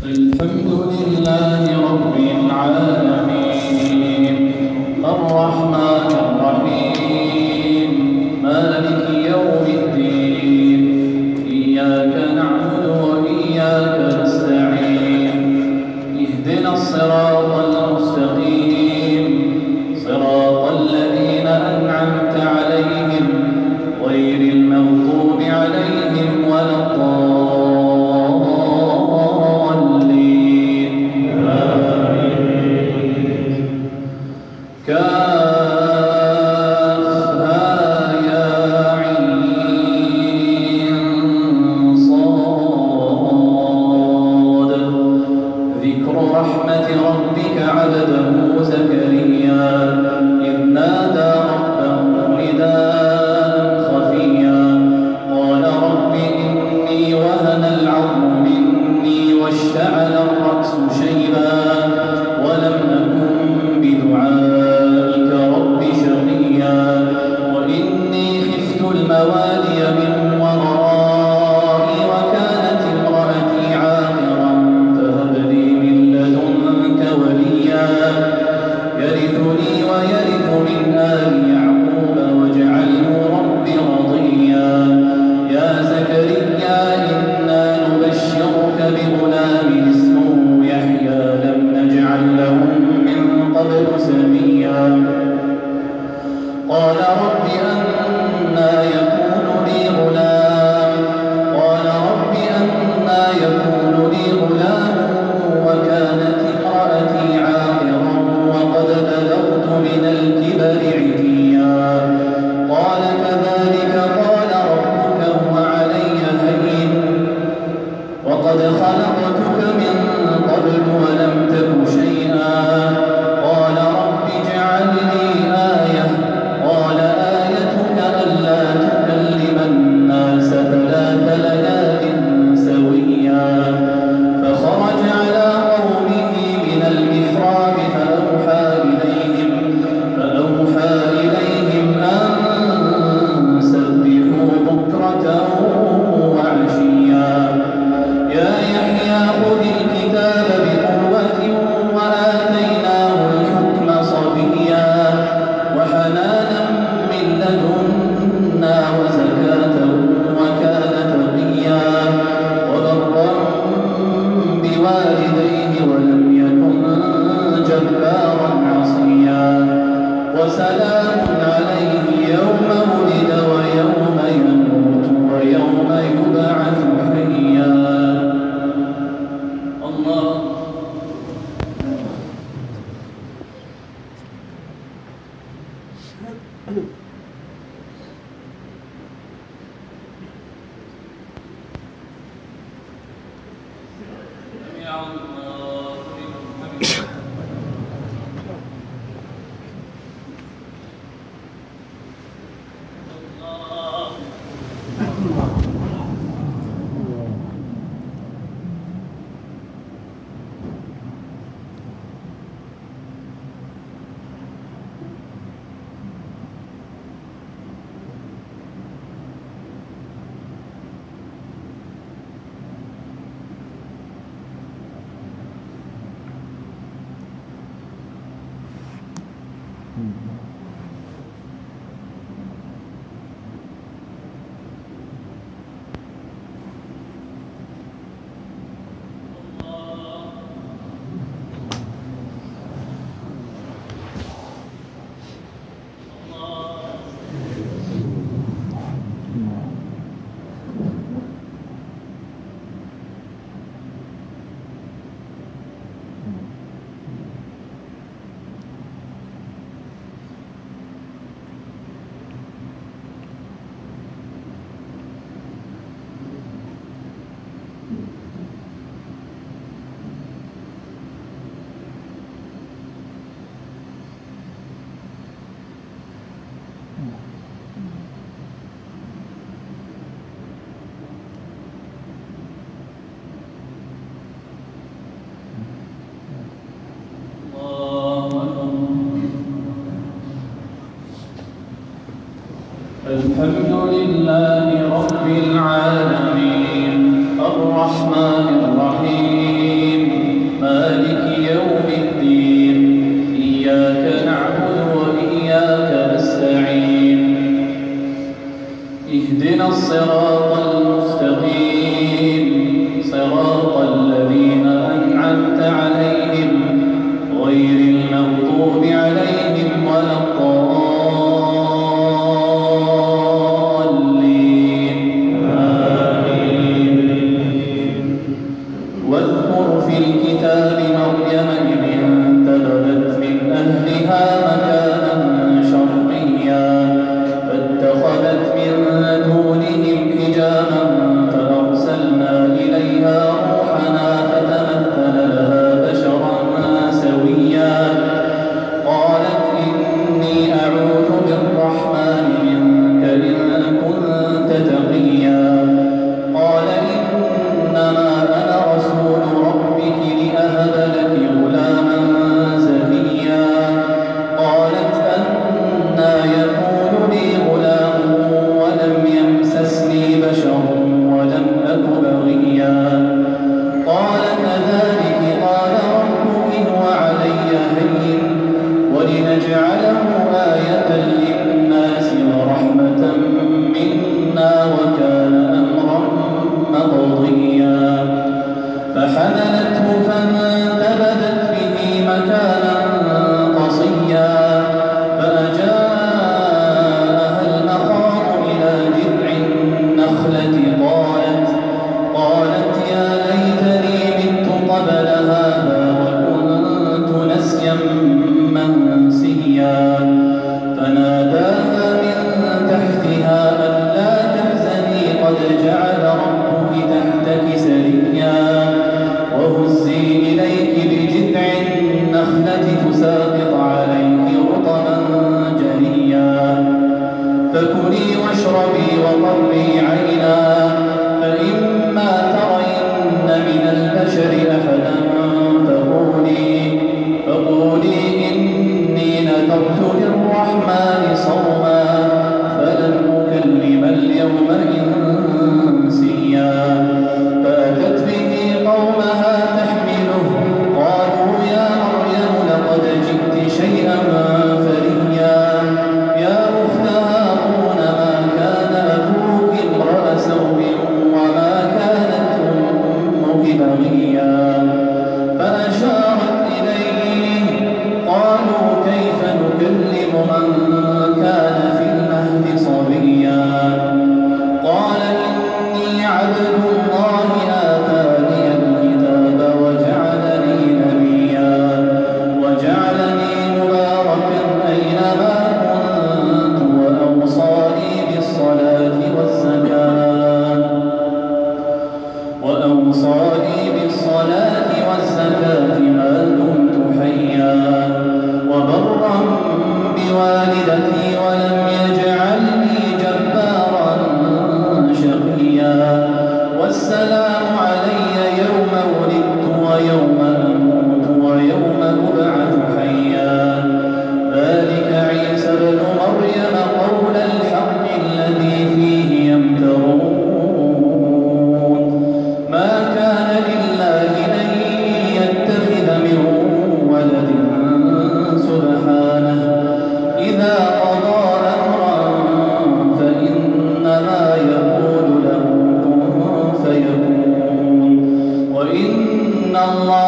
الحمد لله رب العالمين الرحمن الرحيم مالك يوم الدين إياك نعبد وإياك نستعين اهدنا الصراط المستقيم صراط الذين أنعمت عليهم غير المغضوب عليهم ولا الضالين آمين. كافها يا عين صاد ذكر رحمة ربك عبده زكريا إذ نادى ربه نداء خفيا قال رب إني وهن العظم مني واشتعل الرأس شيبا ولم أكن بدعائك رب شقيا وإني خفت الموالي من ورائي وكانت امرأتي عاقرا فهب لي من لدنك وليا يرثني ويرث من آل يعقوب واجعله رب رضيا يا زكريا إنا نبشرك بغلام اسمه يحيى لم نجعل له من قبل سميا قال رب أنى يكون لي غلام قال رب أنى يكون لي غلام وكانت امرأتي عاقرا وقد بلغت من الكبر عتيا قال كذلك قال ربك هو علي هين وقد خلقتك من قبل ولم تك شيئا قال رب اجعل لي آية قال آيتك ألا تكلم الناس ثلاث ليال سويا فخرج على قومه من المحراب فأوحى إليهم أن سبحوا بكرة وعشيا يا يحيى خذ الكتاب بقوة وآتيناه الحكم صبيا وحنانا من لدنا وزكاة وكان تقيا وبرا بوالديه ولم يكن جبارا عصيا وسلام عليه يوم ولد ويوم يموت ويوم يبعث حيا الله سمع الله لمن حمده الحمد لله رب العالمين الرحمن الرحيم في الكتاب مريم إذ انتبذت من أهلها مكانا شرقيا فاتخذت من دونهم حجابا فأرسلنا إليها روحنا فتمثل لها بشرا سويا قالت إني أعوذ بالرحمن منك إن كنت تقيا قال إنما أنا رسول ربك لأهب لك غلاما زكيا قالت أنى يكون لي غلام ولم يمسسني بشر ولم أك بغيا قال كذلك قال ربك هو علي هين ولنجعله آية للناس ورحمة منا وكان أمرا مقضيا فحملته فانتبذت به مكانا قصيا فأجاءها المخاض إلى جذع النخلة قالت يا ليتني مت قبل هذا وكنت نسيا منسيا فناداها من تحتها ألا تحزني قد جعل ربك تحتك سريا وهزي إليك بجذع النخلة تساقط عليك رطبا جنيا فكلي واشربي وقري عينا فإما ترين من البشر أحدا فقولي إني نذرت للرحمن صوما فلن أكلم اليوم إنسيا فأتت به قومها تحمله قالوا يا مريم لقد جئت شيئا فريا يا أخت هارون ما كان أبوك امرأ سوء وما كانت أمك بغيا فأشارت إليه قالوا كيف نكلم من كان في المهد صبيا قال إني عبد الله آتاني الكتاب وجعلني نبيا وجعلني مباركا أينما كنت وأوصاني بالصلاة والزكاة ما دمت حيا وبرا بوالدتي ولم يجعلني جبارا شقيا والسلام علي يوم ولدت ويوم أموت ويوم أبعث حيا ذلك عيسى ابن مريم قول الحق الذي فيه يمترون ما كان لله أن يتخذ من ولد سبحانه إذا قضى أمرا فإنما يقول له كن فيكون وإن الله